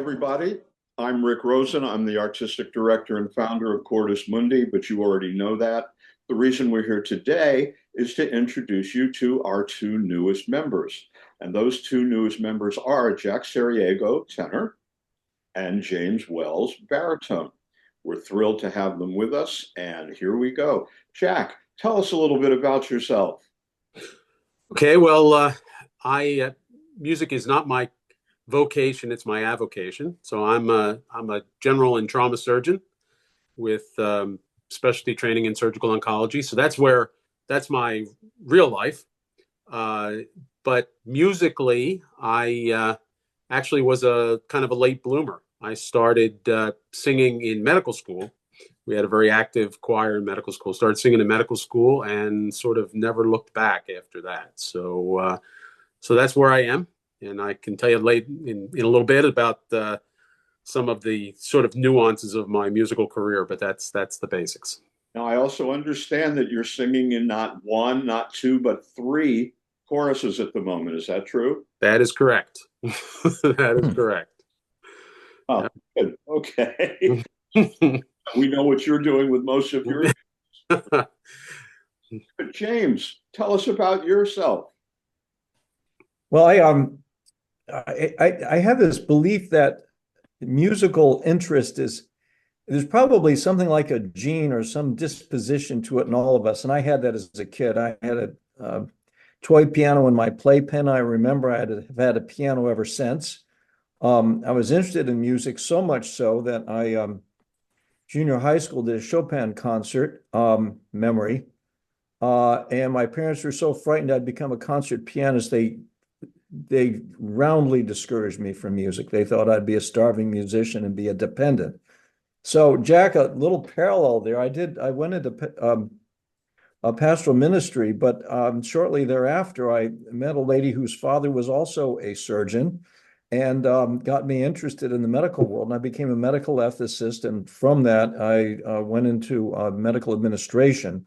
everybody. I'm Rick Rosen. I'm the artistic director and founder of Cordis Mundi, but you already know that. The reason we're here today is to introduce you to our two newest members. And those two newest members are Jack Sariego, tenor, and James Wells, baritone. We're thrilled to have them with us, and here we go. Jack, tell us a little bit about yourself. Okay, well, I music is not my vocation; it's my avocation. So I'm a general and trauma surgeon with specialty training in surgical oncology. So that's my real life. But musically, I actually was a kind of a late bloomer. I started singing in medical school. We had a very active choir in medical school. Started singing in medical school and sort of never looked back after that. So that's where I am, and I can tell you late in a little bit about some of the sort of nuances of my musical career. But that's the basics. Now, I also understand that you're singing in not one, not two, but three choruses at the moment. Is that true? That is correct. That is correct. Oh, good. Okay. We know what you're doing with most of your. But James, tell us about yourself. Well, I have this belief that musical interest is there's probably something like a gene or some disposition to it in all of us, and I had that as a kid. I had a toy piano in my playpen. I remember have had a piano ever since. I was interested in music so much so that I junior high school did a Chopin concert memory, and my parents were so frightened I'd become a concert pianist. They roundly discouraged me from music. They thought I'd be a starving musician and be a dependent. So, Jack, a little parallel there. I went into a pastoral ministry, but shortly thereafter, I met a lady whose father was also a surgeon and got me interested in the medical world. And I became a medical ethicist. And from that, I went into medical administration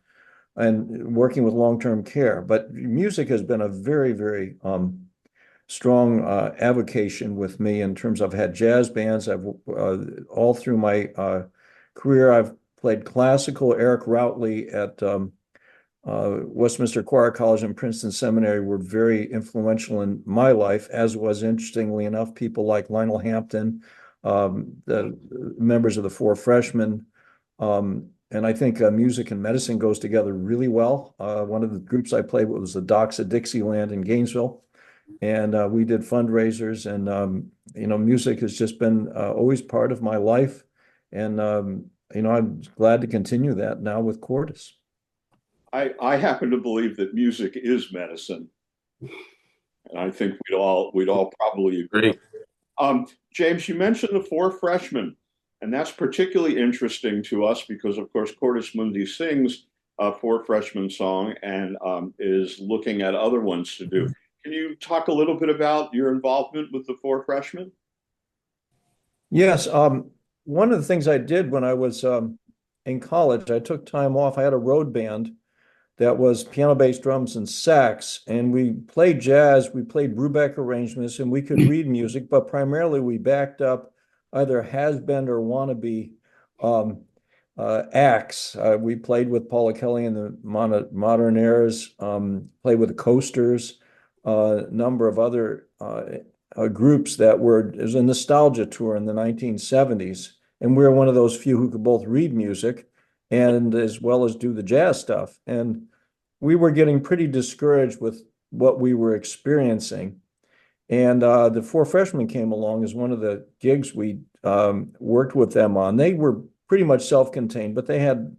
and working with long-term care. But music has been a very, very strong avocation with me in terms of I've had jazz bands. I've all through my career, I've played classical. Eric Routley at Westminster Choir College and Princeton Seminary were very influential in my life, as was, interestingly enough, people like Lionel Hampton, the members of the Four Freshmen. And I think music and medicine goes together really well. One of the groups I played with was the Docs of Dixieland in Gainesville. And we did fundraisers, and music has just been always part of my life, and I'm glad to continue that now with Cordis. I happen to believe that music is medicine, and I think we'd all probably agree. James, you mentioned the Four Freshmen, and that's particularly interesting to us because, of course, Cordis Mundi sings a Four Freshmen song and is looking at other ones to do. Can you talk a little bit about your involvement with the Four Freshmen? Yes. One of the things I did when I was in college, I took time off. I had a road band that was piano, bass, drums, and sax. And we played jazz, we played Brubeck arrangements, and we could read music, but primarily we backed up either has-been or wannabe acts. We played with Paula Kelly and the Modern Eras, played with the Coasters, a number of other groups that were, it was a nostalgia tour in the 1970s. And we were one of those few who could both read music and as well as do the jazz stuff. And we were getting pretty discouraged with what we were experiencing. And the Four Freshmen came along as one of the gigs we worked with them on. They were pretty much self-contained, but they had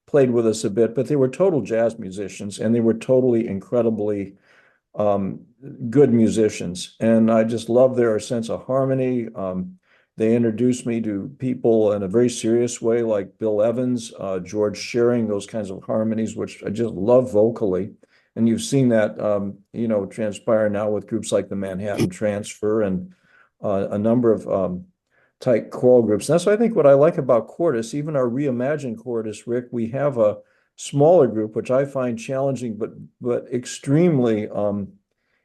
played with us a bit, but they were total jazz musicians, and they were totally incredibly good musicians. And I just love their sense of harmony. They introduced me to people in a very serious way, like Bill Evans, George Shearing, those kinds of harmonies, which I just love vocally. And you've seen that, transpire now with groups like the Manhattan Transfer and a number of tight choral groups. And that's, I think, what I like about Cordis. Even our reimagined Cordis, Rick, we have a smaller group, which I find challenging, but extremely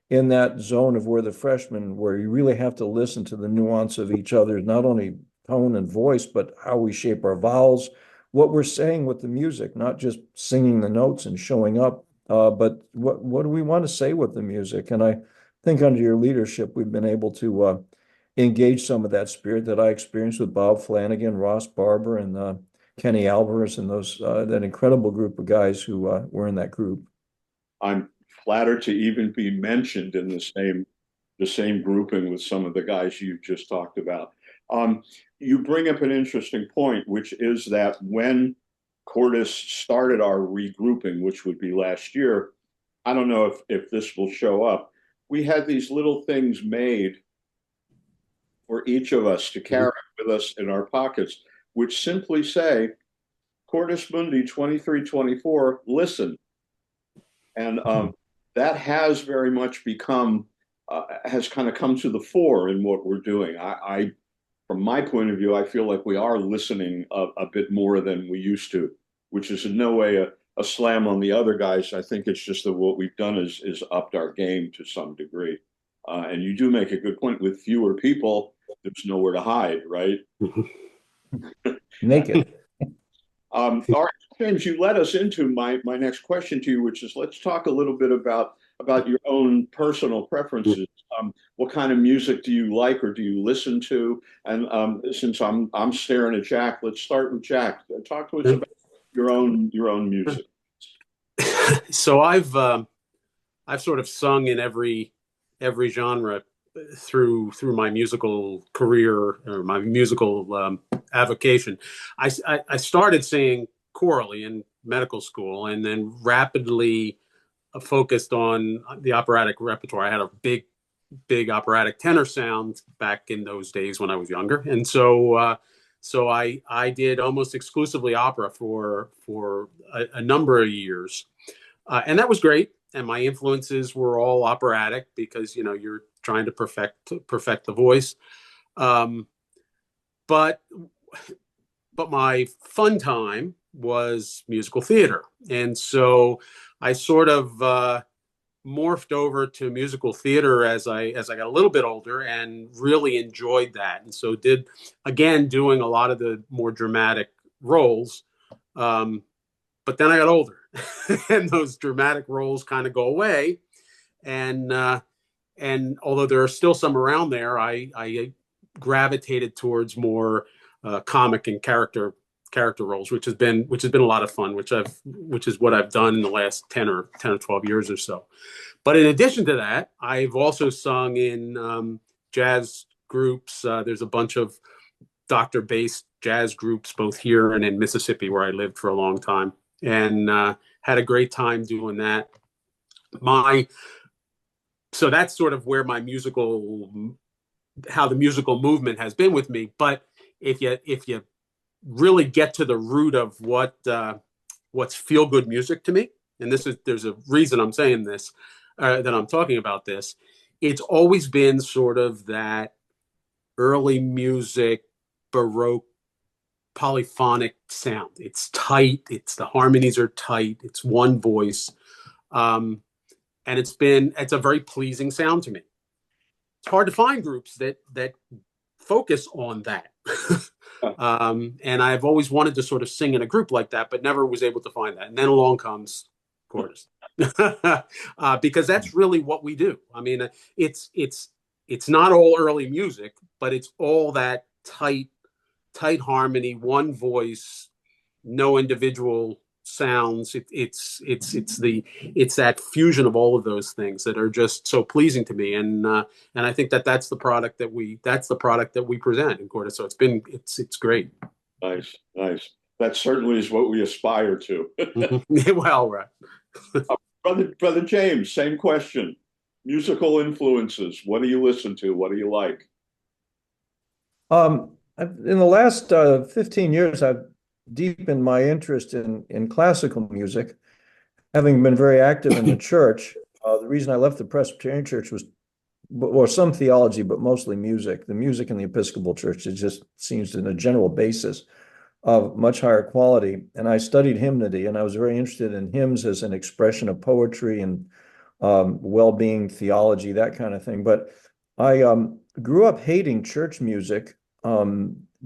in that zone of where the freshmen, where you really have to listen to the nuance of each other's, not only tone and voice, but how we shape our vowels, what we're saying with the music, not just singing the notes and showing up, but what do we want to say with the music? And I think under your leadership, we've been able to engage some of that spirit that I experienced with Bob Flanagan, Ross Barber, and Kenny Alvarez, and those that incredible group of guys who were in that group. I'm flattered to even be mentioned in the same grouping with some of the guys you just talked about. You bring up an interesting point, which is that when Cordis started our regrouping, which would be last year, I don't know if this will show up. We had these little things made for each of us to carry with us in our pockets, which simply say, Cordis Mundi 2324, listen. And that has very much become, has kind of come to the fore in what we're doing. From my point of view, I feel like we are listening a bit more than we used to, which is in no way a slam on the other guys. I think it's just that what we've done is upped our game to some degree. And you do make a good point. With fewer people, there's nowhere to hide, right? Naked. All right, James, you led us into my next question to you, which is let's talk a little bit about your own personal preferences. What kind of music do you like or do you listen to? And since I'm staring at Jack, let's start with Jack. Talk to us about your own music. So I've sort of sung in every genre through my musical career or my musical avocation. I started singing chorally in medical school, and then rapidly focused on the operatic repertoire. I had a big operatic tenor sound back in those days when I was younger, and so I did almost exclusively opera for a number of years, and that was great. And my influences were all operatic because you're trying to perfect the voice, but my fun time was musical theater, and so I sort of morphed over to musical theater as I got a little bit older and really enjoyed that. And so doing a lot of the more dramatic roles. But then I got older and those dramatic roles kind of go away. And although there are still some around there, I gravitated towards more comic and character roles, which has been a lot of fun, which is what I've done in the last 10 or 12 years or so. But in addition to that, I've also sung in jazz groups. There's a bunch of doctor-based jazz groups, both here and in Mississippi, where I lived for a long time, and had a great time doing that. So that's sort of where how the musical movement has been with me. But if you really get to the root of what's feel good music to me, and there's a reason I'm saying this, that I'm talking about this, it's always been sort of that early music, Baroque, polyphonic sound. It's tight. The harmonies are tight. It's one voice. And it's a very pleasing sound to me. It's hard to find groups that focus on that. And I've always wanted to sort of sing in a group like that, but never was able to find that. And then along comes Cordis, because that's really what we do. I mean, it's not all early music, but it's all that tight harmony, one voice, no individual sounds. It's that fusion of all of those things that are just so pleasing to me, and I think that's the product that we present in Cordis. So it's great. Nice. That certainly is what we aspire to. Well, right. Brother James, same question. Musical influences. What do you listen to? What do you like? In the last 15 years, I've deepened my interest in classical music, having been very active in the church. The reason I left the Presbyterian Church was, well, some theology, but mostly music. The music in the Episcopal Church, it just seems in a general basis of much higher quality. And I studied hymnody, and I was very interested in hymns as an expression of poetry and well-being, theology, that kind of thing. But I grew up hating church music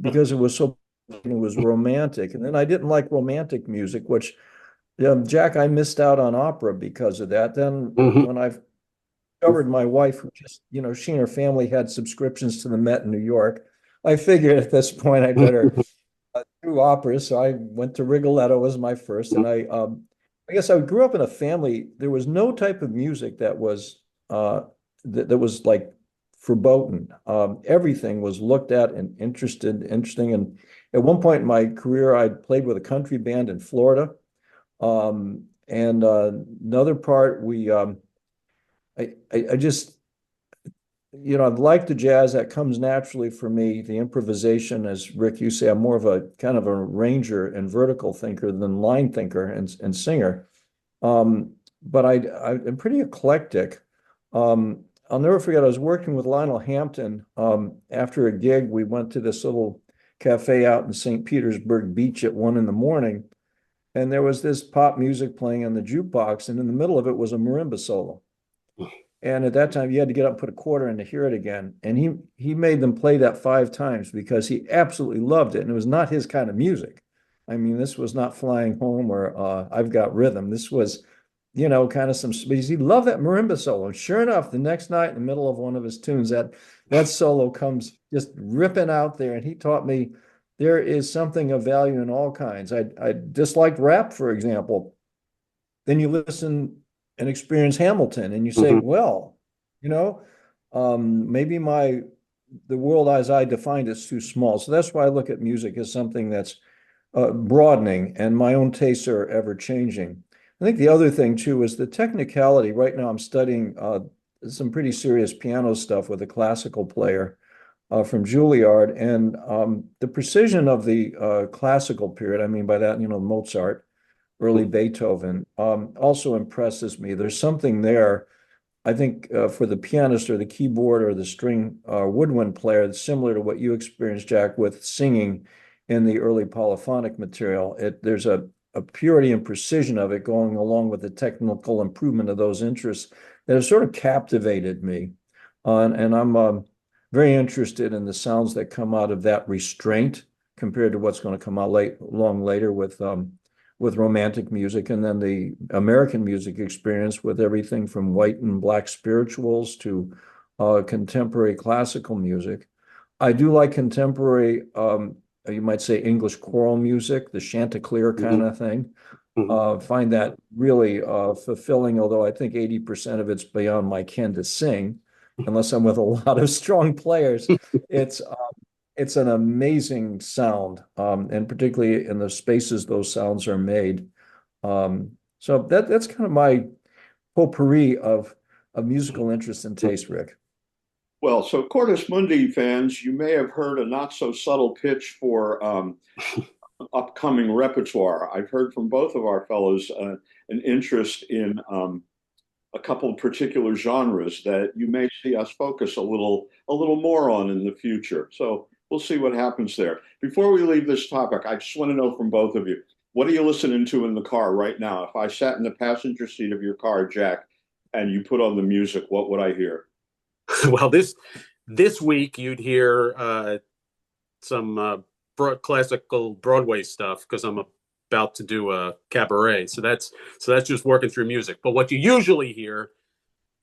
because it was romantic, and then I didn't like romantic music, which Jack, I missed out on opera because of that. Then Mhm. when I discovered my wife, who just, she and her family had subscriptions to the Met in New York, I figured at this point I better do operas. So I went to Rigoletto as my first, and I guess I grew up in a family. There was no type of music that was that was like verboten. Everything was looked at and interesting. And at one point in my career, I played with a country band in Florida. And another part, I just, I've liked the jazz that comes naturally for me. The improvisation, as Rick, you say, I'm more of a kind of a arranger and vertical thinker than line thinker and singer. But I'm pretty eclectic. I'll never forget, I was working with Lionel Hampton. After a gig, we went to this little cafe out in St. Petersburg Beach at 1 in the morning. And there was this pop music playing on the jukebox, and in the middle of it was a marimba solo. And at that time, you had to get up and put a quarter in to hear it again. And he made them play that 5 times because he absolutely loved it. And it was not his kind of music. I mean, this was not Flying Home or I've Got Rhythm. This was, kind of some, he loved that marimba solo. And sure enough, the next night in the middle of one of his tunes, that solo comes just ripping out there. And he taught me there is something of value in all kinds. I disliked rap, for example. Then you listen and experience Hamilton, and you say, Mhm. well, you know, maybe the world as I defined is too small. So that's why I look at music as something that's broadening, and my own tastes are ever changing. I think the other thing too is the technicality. Right now, I'm studying some pretty serious piano stuff with a classical player from Juilliard, and the precision of the classical period. I mean by that, Mozart, early Beethoven, also impresses me. There's something there, I think, for the pianist or the keyboard or the string woodwind player, that's similar to what you experienced, Jack, with singing in the early polyphonic material. There's a purity and precision of it going along with the technical improvement of those interests that have sort of captivated me. And I'm very interested in the sounds that come out of that restraint compared to what's going to come out long later with romantic music, and then the American music experience with everything from white and black spirituals to contemporary classical music. I do like contemporary, you might say English choral music, the Chanticleer kind Mhm. of thing. Mhm. Find that really fulfilling, although I think 80% of it's beyond my ken to sing, unless I'm with a lot of strong players. It's it's an amazing sound, and particularly in the spaces those sounds are made. So that's kind of my potpourri of musical interest and taste, Rick. Well, so Cordis Mundi fans, you may have heard a not so subtle pitch for upcoming repertoire. I've heard from both of our fellows an interest in a couple of particular genres that you may see us focus a little more on in the future. So we'll see what happens there. Before we leave this topic, I just want to know from both of you, what are you listening to in the car right now? If I sat in the passenger seat of your car, Jack, and you put on the music, what would I hear? Well, this week you'd hear some classical Broadway stuff because I'm about to do a cabaret. So that's just working through music. But what you usually hear,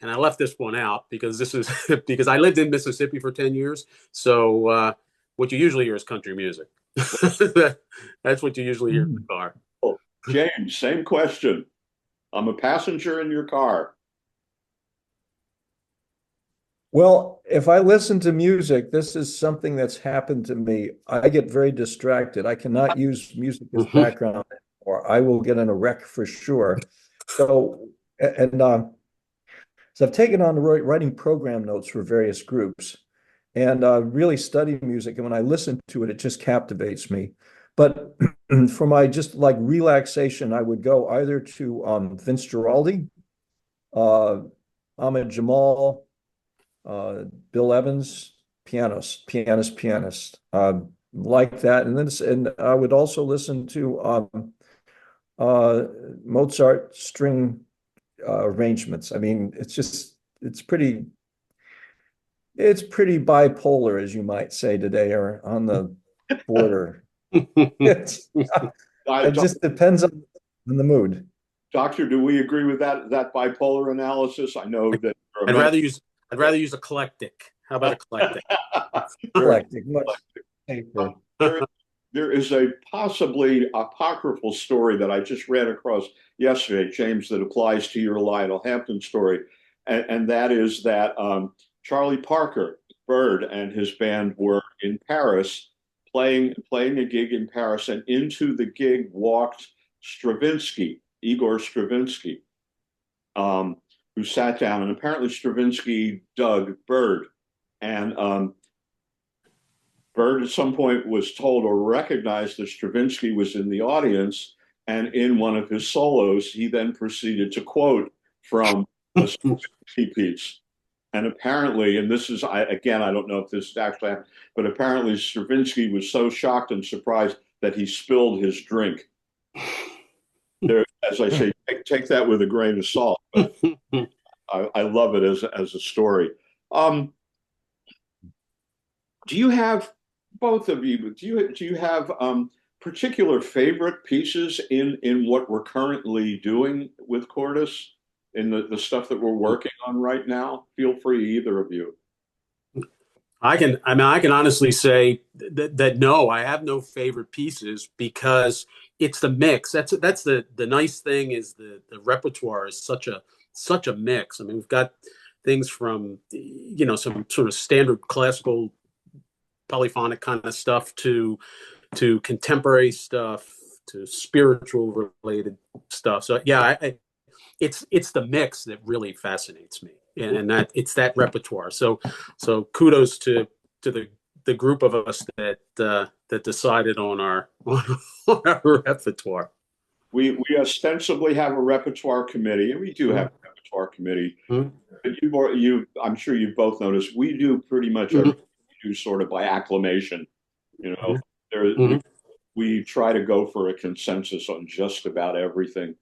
and I left this one out because this is because I lived in Mississippi for 10 years. So what you usually hear is country music. That's what you usually hear in the car. Oh, James, same question. I'm a passenger in your car. Well, if I listen to music, this is something that's happened to me. I get very distracted. I cannot use music as Mhm. background, or I will get in a wreck for sure. So, and so I've taken on writing program notes for various groups, and really study music. And when I listen to it, it just captivates me. But for my just like relaxation, I would go either to Vince Guaraldi, uh, Ahmed Jamal, uh, Bill Evans, pianist, like that. And I would also listen to uh, Mozart string arrangements. I mean, it's pretty bipolar, as you might say today, or on the border. It's, it just depends on the mood. Doctor, do we agree with that bipolar analysis? I know that I'd rather use eclectic. How about eclectic? Eclectic, much safer. There is a possibly apocryphal story that I just ran across yesterday, James, that applies to your Lionel Hampton story, and that is that Charlie Parker, Bird, and his band were in Paris playing a gig in Paris, and into the gig walked Igor Stravinsky, who sat down, and apparently Stravinsky dug Bird, and Bird at some point was told or recognized that Stravinsky was in the audience, and in one of his solos, he then proceeded to quote from a Stravinsky piece. And apparently, and this is, I don't know if this actually happened, but apparently Stravinsky was so shocked and surprised that he spilled his drink. There, as I say, take that with a grain of salt, but I love it as a story. Do you have, both of you, do you have particular favorite pieces in what we're currently doing with Cordis, in the stuff that we're working on right now? Feel free, either of you. I can honestly say that no, I have no favorite pieces, because it's the mix. That's the nice thing, is the repertoire is such a mix. I mean, we've got things from, some sort of standard classical polyphonic kind of stuff to contemporary stuff to spiritual related stuff. So yeah, it's the mix that really fascinates me, and that it's that repertoire. So kudos to the group of us that decided on our repertoire. We ostensibly have a repertoire committee, and we do have a repertoire committee. Mm-hmm. But I'm sure you've both noticed, we do pretty much everything we do sort of by acclamation. We try to go for a consensus on just about everything.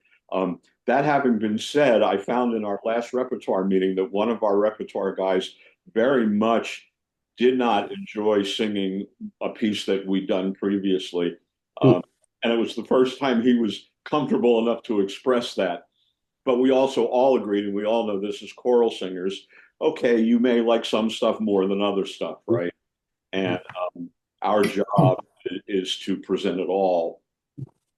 That having been said, I found in our last repertoire meeting that one of our repertoire guys very much did not enjoy singing a piece that we'd done previously. And it was the first time he was comfortable enough to express that. But we also all agreed, and we all know this as choral singers, okay, you may like some stuff more than other stuff, right? And our job is to present it all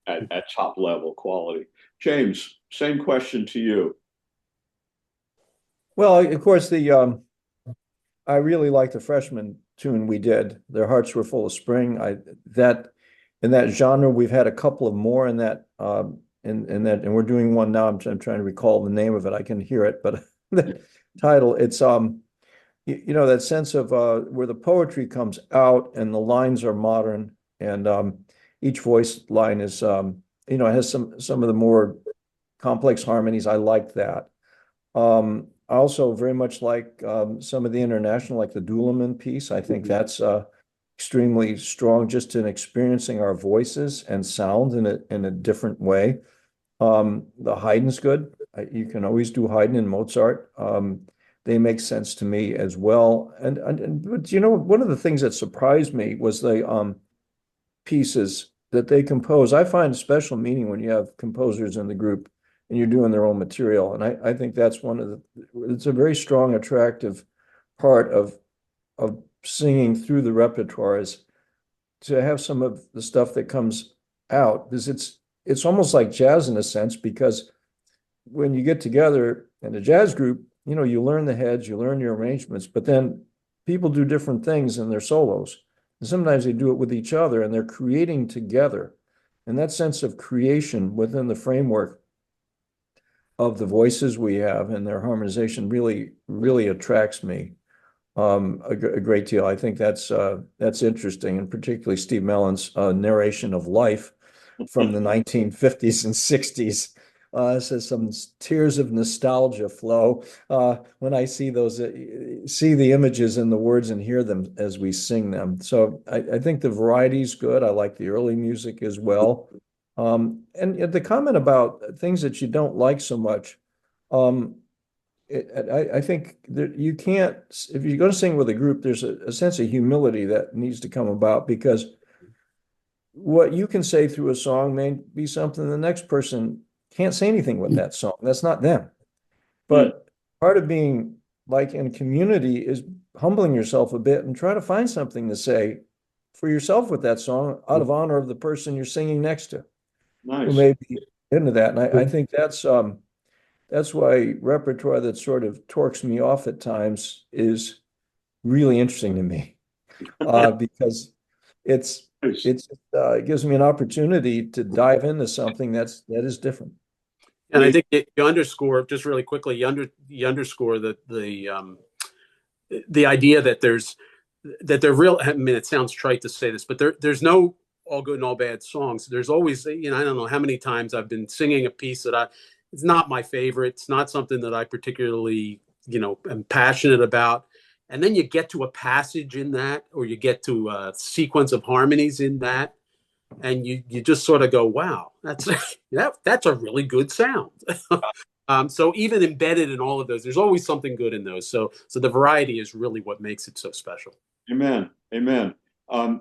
at top level quality. James, same question to you. Well, of course, I really like the freshman tune we did. Their Hearts Were Full of Spring. In that genre, we've had a couple of more in that and we're doing one now. I'm trying to recall the name of it. I can hear it, but the title, it's that sense of where the poetry comes out and the lines are modern, and each voice line is has some of the more complex harmonies. I like that. I also very much like some of the international, like the Duleman piece. I think that's extremely strong, just in experiencing our voices and sound in a different way. The Haydn's good. You can always do Haydn and Mozart. They make sense to me as well. But one of the things that surprised me was the pieces that they compose. I find a special meaning when you have composers in the group and you're doing their own material. And I think that's it's a very strong, attractive part of singing through the repertoire, is to have some of the stuff that comes out, because it's almost like jazz in a sense, because when you get together in a jazz group, you learn the heads, you learn your arrangements, but then people do different things in their solos. And sometimes they do it with each other, and they're creating together. And that sense of creation within the framework of the voices we have and their harmonization really, really attracts me a great deal. I think that's interesting, and particularly Steve Mellon's narration of life from the 1950s and 60s. Says some tears of nostalgia flow when I see the images and the words and hear them as we sing them. So I think the variety is good. I like the early music as well. And the comment about things that you don't like so much, Um, I think that you can't, if you're going to sing with a group, there's a sense of humility that needs to come about, because what you can say through a song may be something the next person can't say anything with that song. That's not them. Mm, But part of being like in community is humbling yourself a bit and try to find something to say for yourself with that song out of honor of the person you're singing next to, who nice. may be into that. And I think that's why repertoire that sort of torques me off at times is really interesting to me, because it's Nice. it gives me an opportunity to dive into something that is different. And I We, think you underscore just really quickly. You underscore the idea that they're real. I mean, it sounds trite to say this, but there's no all good and all bad songs. There's always, I don't know how many times I've been singing a piece that it's not my favorite. It's not something that I particularly, am passionate about. And then you get to a passage in that, or you get to a sequence of harmonies in that, and you just sort of go, wow, that's a really good sound. So even embedded in all of those, there's always something good in those. So the variety is really what makes it so special. amen. Amen.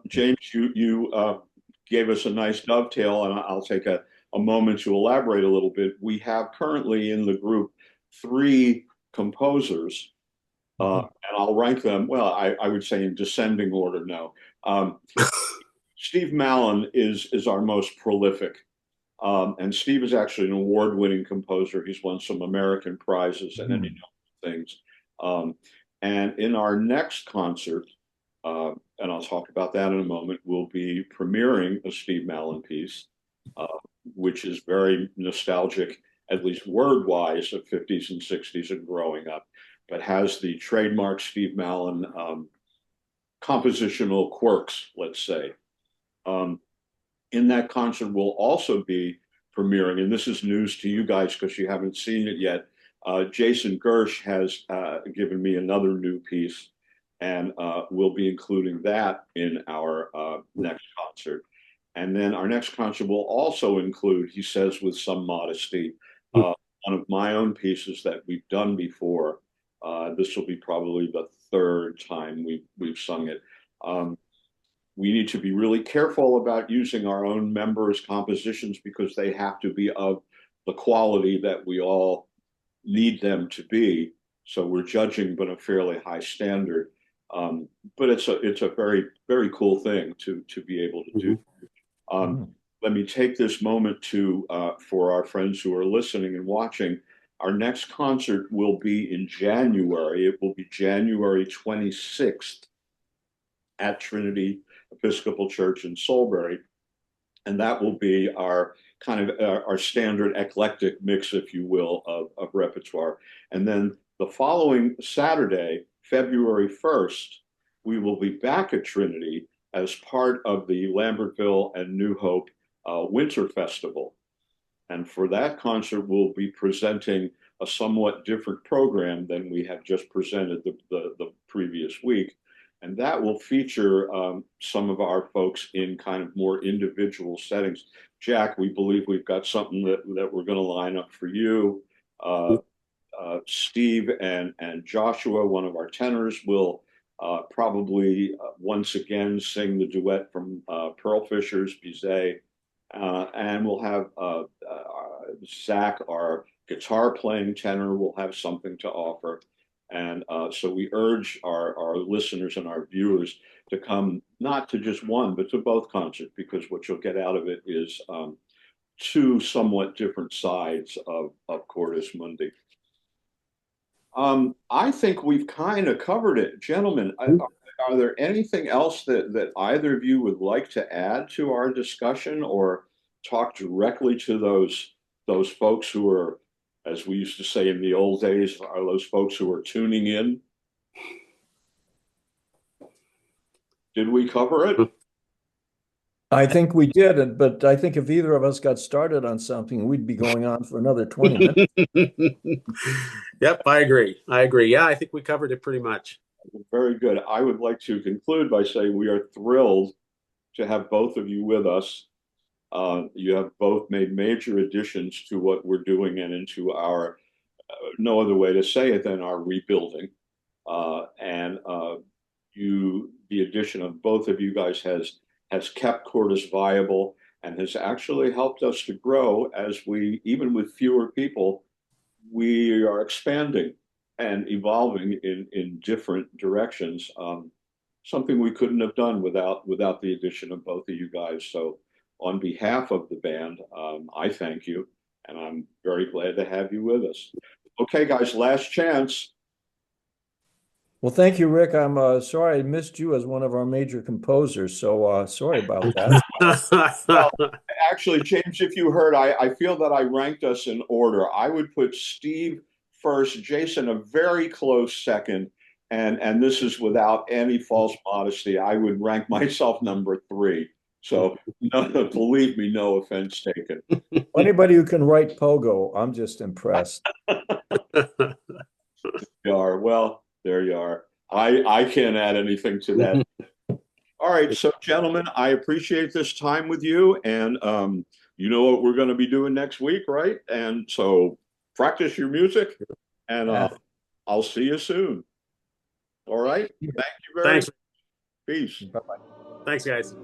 James, you gave us a nice dovetail, and I'll take a moment to elaborate a little bit. We have currently in the group three composers, and I'll rank them, well, I would say in descending order now. Um, Steve Mallon is our most prolific. And Steve is actually an award-winning composer. He's won some American prizes and any number of things. Um, and in our next concert, and I'll talk about that in a moment, we'll be premiering a Steve Mallon piece, uh, which is very nostalgic, at least word-wise, of 50s and 60s and growing up, but has the trademark Steve Mallon compositional quirks, let's say. Um, in that concert will also be premiering, and this is news to you guys because you haven't seen it yet. Jason Gersh has given me another new piece, and we'll be including that in our next concert. And then our next concert will also include, he says with some modesty, uh, one of my own pieces that we've done before. This will be probably the third time we've sung it. We need to be really careful about using our own members' compositions because they have to be of the quality that we all need them to be. So we're judging, but a fairly high standard. But it's a very very cool thing to be able to do. Um, Let me take this moment to for our friends who are listening and watching. Our next concert will be in January. It will be January 26th at Trinity Episcopal Church in Solbury. And that will be our kind of our standard eclectic mix, if you will, of repertoire. And then the following Saturday, February 1st, we will be back at Trinity as part of the Lambertville and New Hope Winter Festival. And for that concert, we'll be presenting a somewhat different program than we have just presented the previous week. And that will feature some of our folks in kind of more individual settings. Jack, we believe we've got something that we're going to line up for you. Steve and Joshua, one of our tenors, will probably once again sing the duet from Pearl Fisher's Bizet. And we'll have Zach, our guitar playing tenor, will have something to offer. And so we urge our listeners and our viewers to come not to just one, but to both concerts, because what you'll get out of it is two somewhat different sides of Cordis Mundi. I think we've kind of covered it. Gentlemen, are there anything else that either of you would like to add to our discussion or talk directly to those folks who are, as we used to say in the old days, are those folks who are tuning in? Did we cover it? I think we did, but I think if either of us got started on something, we'd be going on for another 20 minutes. Yep, I agree. Yeah, I think we covered it pretty much. Very good. I would like to conclude by saying we are thrilled to have both of you with us. You have both made major additions to what we're doing and into our no other way to say it than are rebuilding. And the addition of both of you guys has kept Cordis viable and has actually helped us to grow as we, even with fewer people, we are expanding and evolving in different directions. Something we couldn't have done without the addition of both of you guys. So on behalf of the band, I thank you, and I'm very glad to have you with us. Okay, guys, last chance. Well, thank you, Rick. I'm sorry I missed you as one of our major composers, so sorry about that. Well, actually, James, if you heard, I feel that I ranked us in order. I would put Steve first, Jason a very close second, and this is without any false modesty. I would rank myself number 3. So no, believe me, no offense taken. Anybody who can write pogo, I'm just impressed. You are. Well, there you are. I can't add anything to that. All right, so gentlemen, I appreciate this time with you, and you know what we're going to be doing next week, right? And so practice your music, and I'll see you soon. All right. Thank you very much. Thanks. Peace. Bye-bye. Thanks, guys.